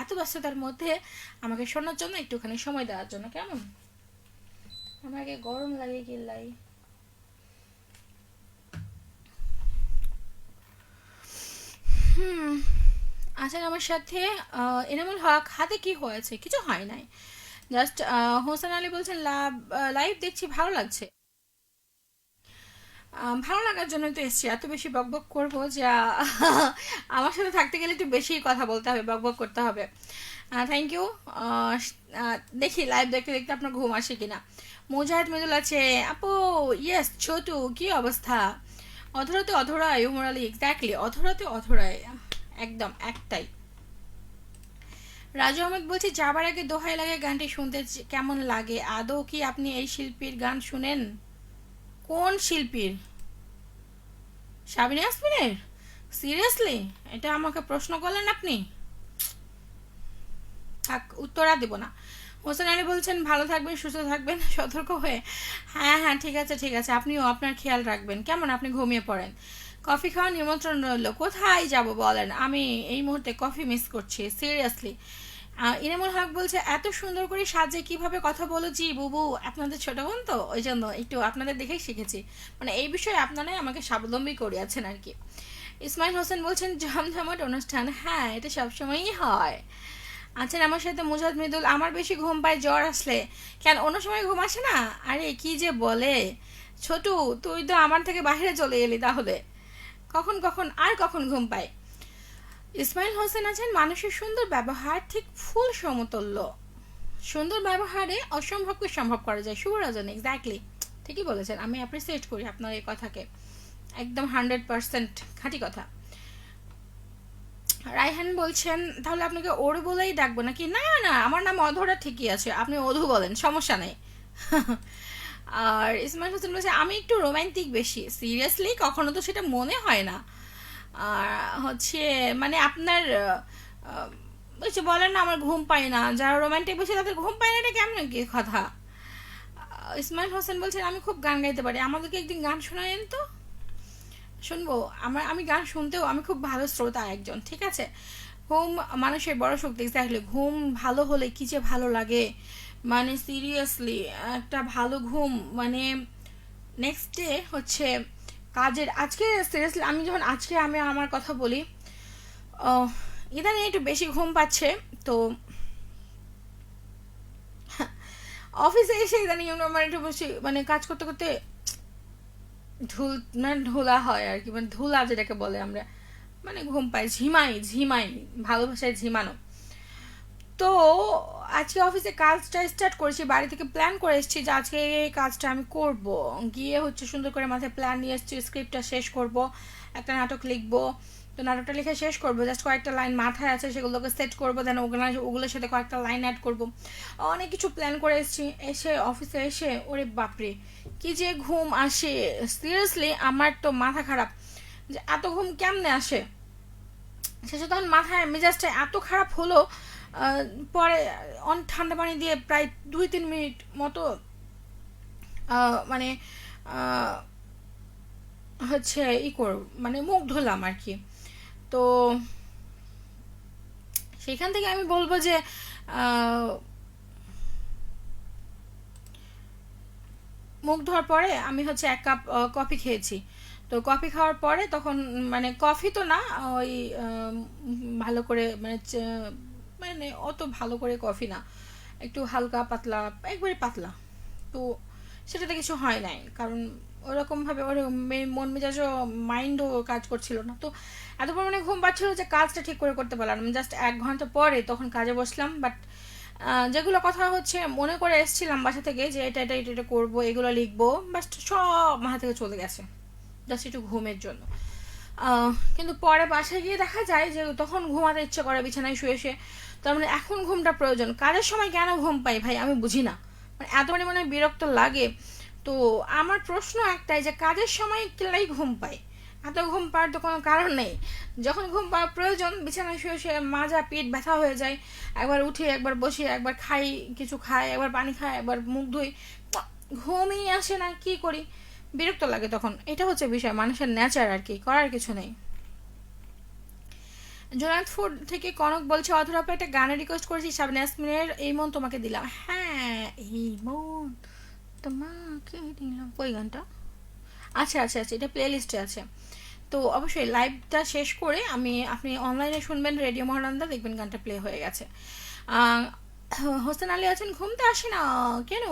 এত ব্যস্ততার মধ্যে আমাকে শোনার জন্য, একটুখানি সময় দেওয়ার জন্য। কেমন? আমাকে গরম লাগে কিল্লাই। হুম, আছেন আমার সাথে এনামুল হক। হাতে কি হয়েছে? কিছু হয় নাই, জাস্ট হোসেন আলী বলছেন লাইভ দেখছি, ভালো লাগছে। ভালো লাগার জন্য তো এসছি, এত বেশি বকবক করবো যা আমার সাথে থাকতে গেলে একটু বেশি কথা বলতে হবে, বকবক করতে হবে। Thank you. দেখি লাইভ দেখতে দেখতে আপনার ঘুম আসে কিনা। মুজাহিদ মৃদুল আছে আপু। ইয়েস ছোটু, কি অবস্থা? অধরাতে অধরায় উমর আলী, এক্স্যাক্টলি, অধরাতে অধরায়, একদম একটাই। রাজু আহমেদ বলছি যাবার আগে দোহাই লাগে গানটি শুনতে কেমন লাগে? আদৌ কি আপনি এই শিল্পীর গান শুনেন? কোন শিল্পীর? শাবিনা ইয়াসমিনের? সিরিয়াসলি, এটা আমাকে প্রশ্ন করলেন আপনি? থাক, উত্তর আর দেবো না। হোসেন আলী বলছেন ভালো থাকবেন, সুস্থ থাকবেন, সতর্ক হয়ে। হ্যাঁ হ্যাঁ, ঠিক আছে ঠিক আছে, আপনিও আপনার খেয়াল রাখবেন। কেমন, আপনি ঘুমিয়ে পড়েন। কফি খাওয়ার নিমন্ত্রণ রইল, কোথায় যাব বলেন? আমি এই মুহূর্তে কফি মিস করছি, সিরিয়াসলি। ইনামুল হক বলছে এত সুন্দর করে সাজে কিভাবে কথা বলো জি বুবু, আপনাদের ছোট বোন তো, ওই জন্য একটু আপনাদের দেখেই শিখেছি, মানে এই বিষয়ে আপনারাই আমাকে স্বাবলম্বী করিয়াছেন আর কি। ইসমাইল হোসেন বলছেন জমজমাট অনুষ্ঠান, হ্যাঁ এটা সবসময়ই হয়। আছেন আমার সাথে মুজাদ মৃদুল, আমার বেশি ঘুম পায় জ্বর আসলে। কেন, অন্য সময় ঘুম আসে না? আরে কি যে বলে ছোটু, তুই তো আমার থেকে বাইরে চলে এলি তাহলে। কখন কখন আর কখন ঘুম পায়? ইসমাইল হোসেন আছেন মানুষের সুন্দর ব্যবহার ঠিক ফুল সমতুল্য, সুন্দর ব্যবহারে অসম্ভবকে সম্ভব করা যায়। শুভরাজন, এক্স্যাক্টলি, ঠিকই বলেছেন, আমি অ্যাপ্রিসিয়েট করি আপনার এই কথাকে, একদম 100% খাঁটি কথা। রায়হান বলছেন তাহলে আপনাকে ওর বলেই ডাকবো নাকি? না না, আমার নাম অধরা ঠিকই আছে, আপনি অধু বলেন, সমস্যা নেই। আর ইসমাইল হোসেন বলছে আমি একটু রোমান্টিক বেশি। সিরিয়াসলি? কখনো তো সেটা মনে হয় না। আর হচ্ছে মানে আপনার ওই যে বলেন না আমার ঘুম পায় না, যারা রোমান্টিক বেশি তাদের ঘুম পায় না, এটা কেমন কি কথা? ইসমাইল হোসেন বলছেন আমি খুব গান গাইতে পারি, আমাদেরকে একদিন গান শোনায়েন তো, শুনবো। আমি গান শুনতেও আমি খুব ভালো শ্রোতা একজন, ঠিক আছে। ঘুম মানুষের বড় শক্তি, এক্স্যাক্টলি। ঘুম ভালো হলে কি যে ভালো লাগে, মানে সিরিয়াসলি একটা ভালো ঘুম, মানে নেক্সট ডে হচ্ছে কাজের। আজকে সিরিয়াসলি আমি আমার কথা বলি, ইদানিং একটু বেশি ঘুম পাচ্ছে, তো অফিসে এসে ইদানিং মানে একটু বেশি মানে কাজ করতে করতে ঢুল মানে ঢোলা হয় আর কি, মানে ধুলা যেটাকে বলে আমরা, মানে ঘুম পাই, ঝিমাই ঝিমাই, ভালোবাসায় ঝিমানো। তো আজকে অফিসে কাজটা স্টার্ট করেছি, বাড়ি থেকে প্ল্যান করে এসেছি যে আজকে এই কাজটা আমি করব। গিয়ে হচ্ছে সুন্দর করে মাথায় প্ল্যান নিয়ে এসেছি, স্ক্রিপ্টটা শেষ করব, একটা নাটক লিখবো। তো নাটকটা লিখে শেষ করবো, জাস্ট কয়েকটা লাইন মাথায় আছে সেগুলোকে সেট করবো, দেন ওগুলোর সাথে কয়েকটা লাইন অ্যাড করবো। অনেক কিছু প্ল্যান করে এসেছি, এসে অফিসে এসে ওরে বাপরে কি যে ঘুম আসে, সিরিয়াসলি আমার তো মাথা খারাপ যে এত ঘুম কেমনে আসে। শেষে তখন মাথায় মেজাজটা এত খারাপ হলো, আহ, পরে অনেক ঠান্ডা পানি দিয়ে প্রায় 2-3 মিনিট মতো মানে আহ, হচ্ছে মানে মুখ ধুলাম আর কি। তো সেখান থেকে আমি বলবো যে আহ, মুখ ধোয়ার পরে আমি হচ্ছে 1 কাপ কফি খেয়েছি। তো কফি খাওয়ার পরে তখন মানে কফি তো না, ওই ভালো করে মানে মানে অত ভালো করে কফি না, একটু হালকা পাতলা, একবারে পাতলা। তো সেটাতে কিছু হয় নাই, কারণ ওরকমভাবে ওর মন মেজাজও মাইন্ডও কাজ করছিল না। তো এত পরিমাণে ঘুম পাচ্ছিল যে কাজটা ঠিক করে করতে পারলাম না। জাস্ট 1 ঘন্টা পরে তখন কাজে বসলাম, বাট যেগুলো কথা হচ্ছে মনে করে এসেছিলাম বাসা থেকে যে এটা এটা এটা এটা করবো, এগুলো লিখবো, বাট সব মাথা থেকে চলে গেছে জাস্ট একটু ঘুমের জন্য। কিন্তু পরে বাসায় গিয়ে দেখা যায় যে তখন ঘুমাতে ইচ্ছে করে বিছানায় শুয়ে শুয়ে। তার মানে এখন ঘুমটা প্রয়োজন, কাজের সময় কেন ঘুম পাই ভাই আমি বুঝি না, মানে এত পরিমাণে বিরক্ত লাগে। তো আমার প্রশ্ন একটাই যে কাজের সময় কেলাই ঘুম পাই, এত ঘুম পাওয়ার তো কোনো কারণ নেই। যখন ঘুম পাওয়ার প্রয়োজন বিছানায় শুয়ে শুয়ে মাজা পিঠ ব্যথা হয়ে যায়, একবার উঠি একবার বসি, একবার খাই কিছু খাই, একবার পানি খাই, একবার মুখ ধুই, ঘুমই আসে না, কি করি, বিরক্ত লাগে তখন। এটা হচ্ছে বিষয়, মানুষের নেচার আর কি, করার কিছু নেই। জোনাথপুর থেকে কনক বলছে অধর আপা একটা গানের রিকোয়েস্ট করেছি, শাবনাজ ইয়াসমিনের এই মন তোমাকে দিলাম। হ্যাঁ, এই মন তোমাকে দিলাম, ওই গানটা। আচ্ছা আচ্ছা আচ্ছা, এটা প্লে লিস্টে আছে। তো অবশ্যই লাইভটা শেষ করে আপনি অনলাইনে শুনবেন রেডিও মহানন্দা, দেখবেন গানটা প্লে হয়ে গেছে। আহ, হোসেন আলী আছেন ঘুমতে আসে না কেন,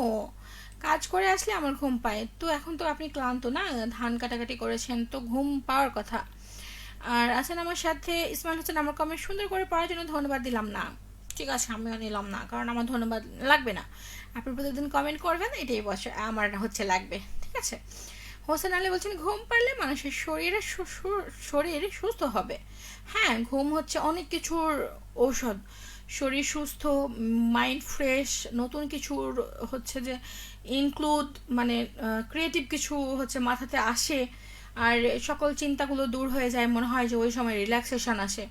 কাজ করে আসলে আমার ঘুম পায়। তো এখন তো আপনি ক্লান্ত না, ধান কাটাকাটি করেছেন, তো ঘুম পাওয়ার কথা। আর আছেন আমার সাথে ইসমাইল হোসেন, আমার কমেন্ট সুন্দর করে পড়ার জন্য ধন্যবাদ দিলাম না। ঠিক আছে, আমিও নিলাম না, কারণ আমার ধন্যবাদ লাগবে না। আপনি প্রতিদিন কমেন্ট করবেন, এটাই বসে আমার হচ্ছে লাগবে। ঠিক আছে। হোসেন আলী বলছেন ঘুম পারলে মানুষের শরীর সুস্থ হবে। হ্যাঁ, ঘুম হচ্ছে অনেক কিছুর ঔষধ। শরীর সুস্থ, মাইন্ড ফ্রেশ, নতুন কিছুর হচ্ছে যে ইনক্লুড মানে ক্রিয়েটিভ কিছু হচ্ছে মাথাতে আসে, আর সকল চিন্তাগুলো দূর হয়ে যায়, মনে হয় যে ওই সময় রিল্যাক্সেশন আসে।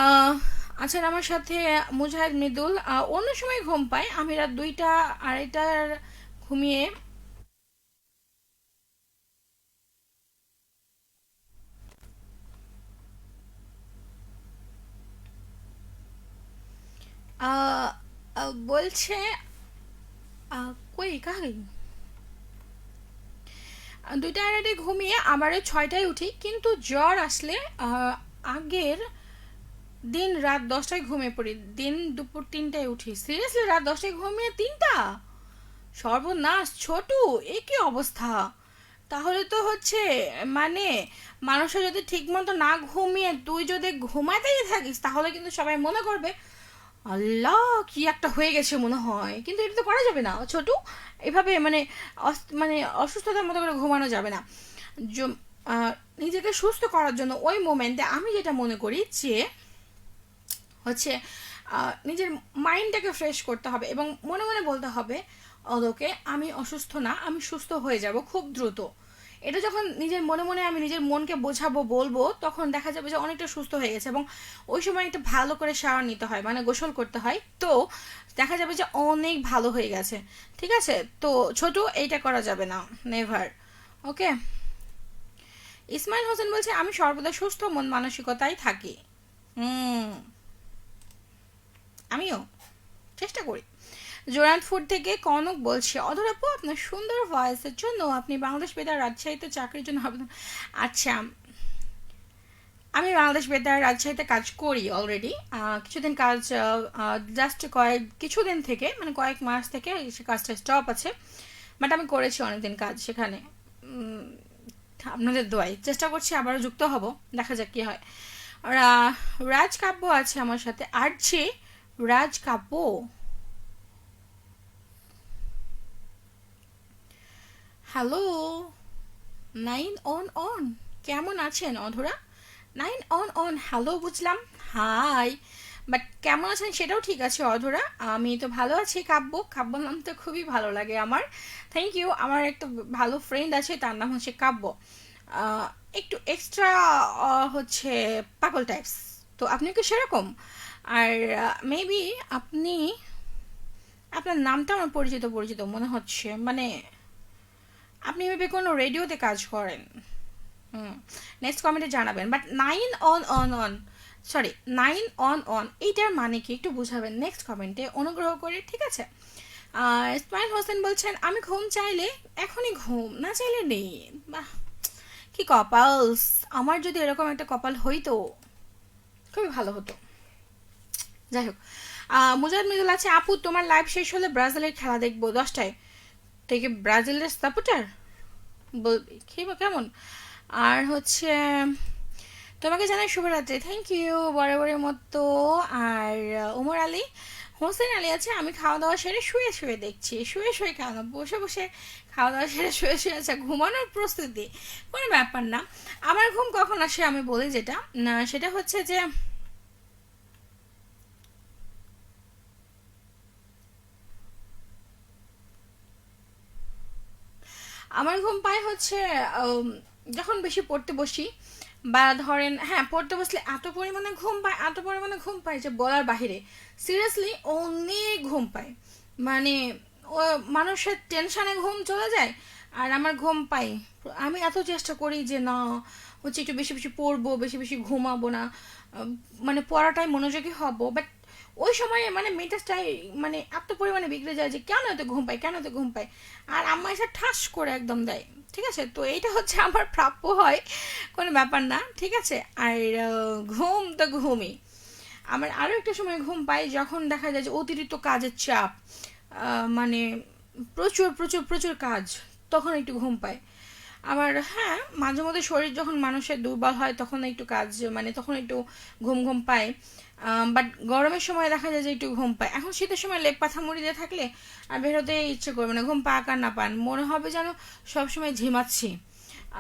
আহ, আছেন আমার সাথে মুজাহিদ মৃদুল, অন্য সময় ঘুম পায়, আমি রাত 2টা 2:30টার ঘুমিয়ে আহ, বলছে কই কাহি 2টা 2:30 ঘুমিয়ে আবারও 6টায় উঠি, কিন্তু জ্বর আসলে আগের দিন রাত 10টায় ঘুমিয়ে পড়ি, দিন দুপুর 3টায় উঠি। সিরিয়াসলি রাত 10টায় ঘুমিয়ে 3টা, সর্বনাশ ছোটু, এ কি অবস্থা! তাহলে তো হচ্ছে মানে মানুষের যদি ঠিক মতো না ঘুমিয়ে তুই যদি ঘুমাতেই থাকিস, তাহলে কিন্তু সবাই মনে করবে আল্লাহ কি একটা হয়ে গেছে মনে হয়। কিন্তু এটা তো করা যাবে না ছোটু, এভাবে মানে মানে অসুস্থতার মতো করে ঘুমানো যাবে না। জ- আহ, নিজেকে সুস্থ করার জন্য ওই মোমেন্টে আমি যেটা মনে করি যে হচ্ছে নিজের মাইন্ডটাকে ফ্রেশ করতে হবে এবং মনে মনে বলতে হবে ওকে আমি অসুস্থ না, আমি সুস্থ হয়ে যাব খুব দ্রুত। এটা যখন নিজের মনে মনে আমি নিজের মনকে বোঝাবো বলবো, তখন দেখা যাবে যে অনেকটা সুস্থ হয়ে গেছে। এবং ওই সময় একটা ভালো করে শাওয়ার নিতে হয়, মানে গোসল করতে হয়, তো দেখা যাবে যে অনেক ভালো হয়ে গেছে। ঠিক আছে। তো ছোট, এইটা করা যাবে না, নেভার। ওকে। ইসমাইল হোসেন বলছে আমি সর্বদা সুস্থ মন মানসিকতায় থাকি। হুম, আমিও চেষ্টা করি। জোরানপুর থেকে কনক বলছে অধর আপু আপনার সুন্দর ভয়েসের জন্য আপনি বাংলাদেশ বেতার রাজশাহীতে চাকরির জন্য আবেদন। আচ্ছা, আমি বাংলাদেশ বেতার রাজশাহীতে কাজ করি অলরেডি। কিছুদিন কাজ, জাস্ট কিছুদিন থেকে, মানে কয়েক মাস থেকে সে কাজটা স্টপ আছে, বাট আমি করেছি অনেকদিন কাজ সেখানে। উম, আপনাদের দোয়াই চেষ্টা করছি আবারও যুক্ত হব, দেখা যাক কি হয়। রাজ কাব্য আছে আমার সাথে, আর যে রাজ কাব্য। Hello, 9 on. কেমন আছেন অধরা? 9 অন, হ্যালো বুঝলাম, হাই। বাট কেমন আছেন সেটাও ঠিক আছে অধরা। আমি তো ভালো আছি। কাব্য, কাব্য নাম তো খুবই ভালো লাগে আমার। Thank you. আমার একটা ভালো ফ্রেন্ড আছে, তার নাম হচ্ছে কাব্য। আহ, একটু এক্সট্রা হচ্ছে পাগল টাইপস। তো আপনি কি সেরকম? আর মেবি আপনি, আপনার নামটা আমার পরিচিত পরিচিত মনে হচ্ছে, মানে আপনি মেবি কোনো রেডিওতে কাজ করেন। হুম, নেক্সট কমেন্টে জানাবেন। বাট 9 অন, সরি, 9 অন এইটার মানে কি একটু বুঝাবেন নেক্সট কমেন্টে অনুগ্রহ করে, ঠিক আছে? ইসমাইল হোসেন বলছেন আমি ঘুম চাইলে এখনই ঘুম, না চাইলে নেই। বাহ, কি কপালস! আমার যদি এরকম একটা কপাল হইতো খুবই ভালো হতো। যাই হোক, মুজাহিদ মৃদুল আছে, আপু তোমার লাইভ শেষ হলে ব্রাজিলের খেলা দেখবো 10টায়। থেকে ব্রাজিলের সাপোর্টার বলবি কি বা কেমন? আর হচ্ছে তোমাকে জানাই শুভরাত্রি, থ্যাংক ইউ বরাবরের মতো। আর ওমর আলী হোসেন আলী আছে, আমি খাওয়া দাওয়া সেরে শুয়ে শুয়ে দেখছি। শুয়ে শুয়ে কেন, বসে বসে খাওয়া দাওয়া সেরে শুয়ে শুয়ে আছে ঘুমানোর প্রস্তুতি? কোনো ব্যাপার না। আমার ঘুম কখন আসে আমি বলি, যেটা না সেটা হচ্ছে যে আমার ঘুম পায় হচ্ছে উম, যখন বেশি পড়তে বসি, বা ধরেন হ্যাঁ পড়তে বসলে এত পরিমাণে ঘুম পায়, এত পরিমাণে ঘুম পায় যে বলার বাহিরে। সিরিয়াসলি অনেক ঘুম পায়, মানে ও মানুষের টেনশনে ঘুম চলে যায়, আর আমার ঘুম পাই। আমি এত চেষ্টা করি যে না হচ্ছে একটু বেশি বেশি পড়বো, বেশি বেশি ঘুমাবো না, মানে পড়াটায় মনোযোগী হব, বাট ওই সময়ে মানে মেজাজটাই মানে এত পরিমাণে বিগড়ে যায় যে কেন এত ঘুম পাই, কেন এত ঘুম পাই। আর আম্মা এসে ঠাস করে একদম দেয়। ঠিক আছে, তো এইটা হচ্ছে আমার প্রাপ্য হয়, কোনো ব্যাপার না, ঠিক আছে। আর ঘুম তো ঘুমই। আমার আরও একটা সময় ঘুম পাই যখন দেখা যায় যে অতিরিক্ত কাজের চাপ, মানে প্রচুর প্রচুর প্রচুর কাজ, তখন একটু ঘুম পায়। আবার হ্যাঁ, মাঝে মধ্যে শরীর যখন মানুষের দুর্বল হয় তখন একটু কাজ, মানে তখন একটু ঘুম ঘুম পায়। বাট গরমের সময় দেখা যায় যে একটু ঘুম পায়। এখন শীতের সময় লেপ পাথা মুড়ি দিয়ে থাকলে আর বেরোতে ইচ্ছে করবে না, ঘুম পাক আর না পান মনে হবে যেন সবসময় ঝিমাচ্ছি।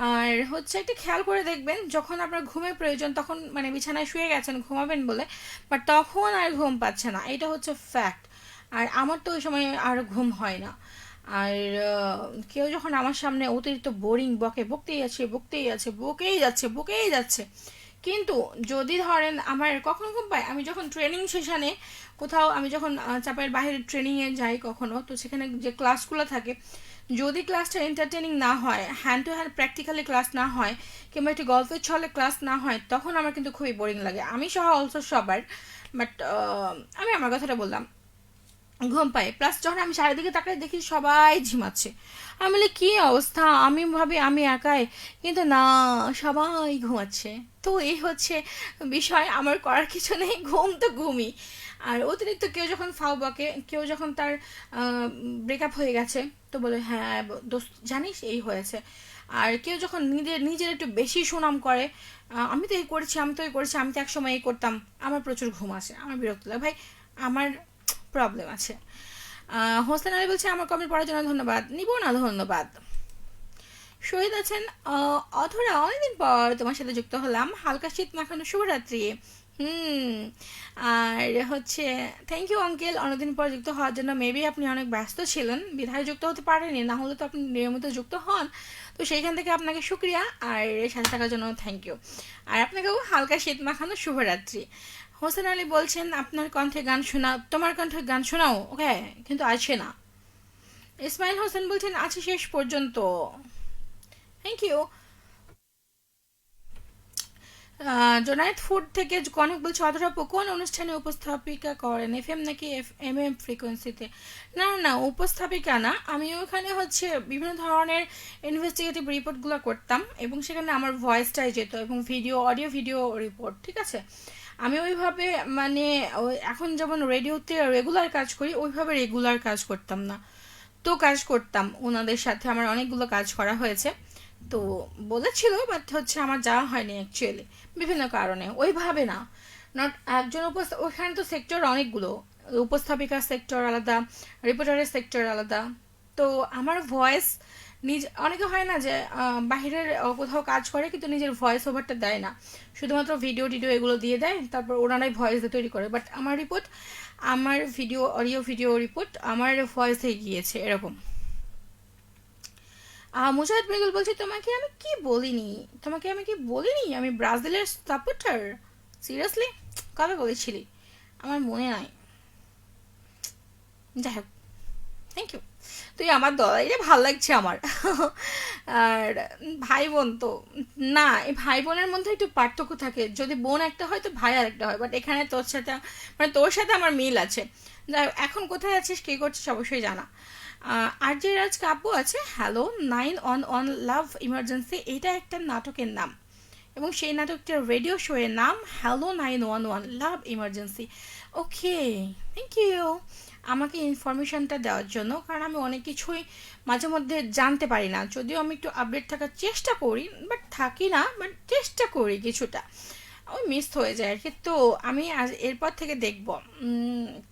আর হচ্ছে একটা খেয়াল করে দেখবেন, যখন আপনার ঘুমের প্রয়োজন তখন মানে বিছানায় শুয়ে গেছেন ঘুমাবেন বলে, বাট তখন আর ঘুম পাচ্ছে না, এটা হচ্ছে ফ্যাক্ট। আর আমার তো ওই সময় আর ঘুম হয় না। আর কেউ যখন আমার সামনে অতিরিক্ত বোরিং বকে, বকতেই আছে বকতেই আছে, বকেই যাচ্ছে বকেই যাচ্ছে, কিন্তু যদি ধরেন আমার কখন ঘুম পায়, আমি যখন ট্রেনিং সেশনে কোথাও, আমি যখন চাপের বাইরে ট্রেনিংয়ে যাই কখনো, তো সেখানে যে ক্লাসগুলো থাকে, যদি ক্লাসটা এন্টারটেনিং না হয়, hand to hand practically class না হয়, কিংবা একটি গল্পের ছলে ক্লাস না হয়, তখন আমার কিন্তু খুবই বোরিং লাগে, আমি সহ অলসো সবার। বাট আমি আমার কথাটা বললাম, ঘুম পাই। প্লাস যখন আমি চারিদিকে তাকাই দেখি সবাই ঝিমাচ্ছে, আমি বলি কি অবস্থা, আমি ভাবি আমি একাই, কিন্তু না, সবাই ঘুমাচ্ছে। তো এই হচ্ছে বিষয়, আমার করার কিছু নেই, ঘুম তো ঘুমই। আর অতিরিক্ত কেউ যখন ফাও বকে, কেউ যখন তার ব্রেকআপ হয়ে গেছে, তো বলে হ্যাঁ দোস্ত জানিস এই হয়েছে। আর কেউ যখন নিজের নিজের একটু বেশি সুনাম করে, আমি তো এই করেছি, আমি তো এই করেছি, আমি তো একসময় এই করতাম, আমার প্রচুর ঘুম আসে, আমার বিরক্ত লাগে ভাই, আমার প্রবলেম আছে। হোসেন আলী বলছে আমার কমেন্ট পড়ার জন্য ধন্যবাদ, নিব না ধন্যবাদ। শহীদ আছেন, অধরা অনেকদিন পর তোমার সাথে যুক্ত হলাম, হালকা শীত মাখানো শুভরাত্রি। হুম। আর হচ্ছে থ্যাংক ইউ আঙ্কেল অনেকদিন পর যুক্ত হওয়ার জন্য, মেবি আপনি অনেক ব্যস্ত ছিলেন বিধায় যুক্ত হতে পারেনি, না হলে তো আপনি নিয়মিত যুক্ত হন। তো সেইখান থেকে আপনাকে শুক্রিয়া, আর সাথে থাকার জন্য থ্যাংক ইউ। আর আপনাকেও হালকা শীত মাখানো শুভরাত্রি। হোসেন আলী বলছেন আপনার কণ্ঠে গান শোনা, তোমার কণ্ঠে গান শোনাও, ওকে, কিন্তু আছে না। ইসমাইল হোসেন বলছেন আছে শেষ পর্যন্ত, থ্যাংক ইউ। জোনায়েত ফুড থেকে কনক বলছে অধরা আপু কোন অনুষ্ঠানে উপস্থাপিকা করেন, এফএম নাকি এম ফ্রিকোয়েন্সিতে? না না, উপস্থাপিকা না, আমি ওখানে হচ্ছে বিভিন্ন ধরনের ইনভেস্টিগেটিভ রিপোর্টগুলো করতাম এবং সেখানে আমার ভয়েসটাই যেত এবং অডিও ভিডিও রিপোর্ট, ঠিক আছে। আমি ওইভাবে মানে এখন যেমন রেডিওতে রেগুলার কাজ করি ওইভাবে রেগুলার কাজ করতাম না। তো কাজ করতাম ওনাদের সাথে, আমার অনেকগুলো কাজ করা হয়েছে। তো বলেছিল বাট হচ্ছে আমার যাওয়া হয়নি অ্যাকচুয়ালি বিভিন্ন কারণে, ওইভাবে না। নট একজন ওখানে তো সেক্টর অনেকগুলো, উপস্থাপিকার সেক্টর আলাদা, রিপোর্টারের সেক্টর আলাদা। তো আমার ভয়েস অনেকে হয় না যে বাহিরের কোথাও কাজ করে কিন্তু নিজের ভয়েস ওভারটা দেয় না, শুধুমাত্র ভিডিও টিডিও এগুলো দিয়ে দেয়, তারপর ওনারাই ভয়েস দিয়ে তৈরি করে। বাট আমার রিপোর্ট, আমার অডিও ভিডিও রিপোর্ট আমার ভয়েসে গিয়েছে এরকম। মুজাহিদ মৃদুল বলছি তোমাকে আমি কি বলিনি আমি ব্রাজিলের সাপোর্টার? সিরিয়াসলি কবে বলেছিলি? আমার মনে নাই। যাই হোক, থ্যাংক ইউ। তুই আমার দল, এটা ভাল লাগছে আমার। আর ভাই বোন তো না, এই ভাই বোনের মধ্যে একটু পার্থক্য থাকে, যদি বোন একটা হয় তো ভাই আর একটা হয়, বাট এখানে তোর সাথে মানে তোর সাথে আমার মিল আছে। যাই হোক, এখন কোথায় আছিস কী করছিস অবশ্যই জানা। আর যে রাজ কাব্য আছে, হ্যালো 911 লাভ ইমার্জেন্সি, এটা একটা নাটকের নাম এবং সেই নাটকটার রেডিও শো এর নাম hello 911 love emergency. Okay, thank you আমাকে ইনফরমেশনটা দেওয়ার জন্য, কারণ আমি অনেক কিছুই মাঝে মধ্যে জানতে পারি না, যদিও আমি একটু আপডেট থাকার চেষ্টা করি, বাট থাকি না, বাট চেষ্টা করি কিছুটা, ওই মিস হয়ে যায় আর কি। তো আমি আজ এরপর থেকে দেখব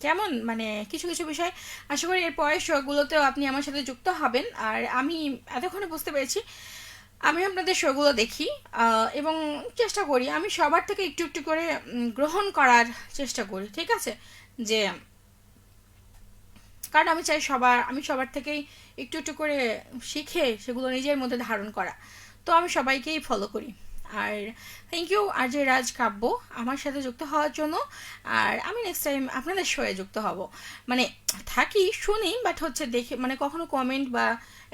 কেমন মানে কিছু কিছু বিষয়, আশা করি এর পরের শোগুলোতেও আপনি আমার সাথে যুক্ত হবেন। আর আমি এতক্ষণে বুঝতে পেরেছি আমি আপনাদের শোগুলো দেখি এবং চেষ্টা করি আমি সবার থেকে একটু একটু করে গ্রহণ করার চেষ্টা করি, ঠিক আছে। যে কারণ আমি সবার থেকেই একটু একটু করে শিখে সেগুলো নিজের মধ্যে ধারণ করা। তো আমি সবাইকেই ফলো করি। আর থ্যাংক ইউ আর যে রাজ কাব্য আমার সাথে যুক্ত হওয়ার জন্য। আর আমি নেক্সট টাইম আপনাদের শোয়ে যুক্ত হব, মানে থাকি শুনি বাট হচ্ছে দেখে মানে কখনো কমেন্ট বা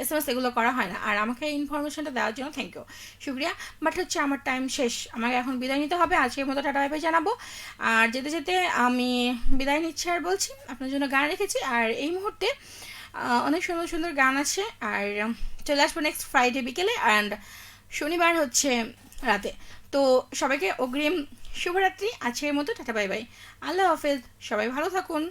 SMS এগুলো করা হয় না। আর আমাকে এই ইনফরমেশনটা দেওয়ার জন্য থ্যাংক ইউ, শুক্রিয়া। বাট হচ্ছে আমার টাইম শেষ, আমাকে এখন বিদায় নিতে হবে, আজকের মতো টাটা বাই বাই জানাবো। আর যেতে যেতে আমি বিদায় নিচ্ছি আর বলছি আপনার জন্য গান রেখেছি, আর এই মুহূর্তে অনেক সুন্দর সুন্দর গান আছে। আর চলে আসবো নেক্সট ফ্রাইডে বিকেলে অ্যান্ড শনিবার হচ্ছে রাতে। তো সবাইকে অগ্রিম শুভরাত্রি, আজকের মতো টাটা বাই বাই, আল্লাহ হাফেজ, সবাই ভালো থাকুন।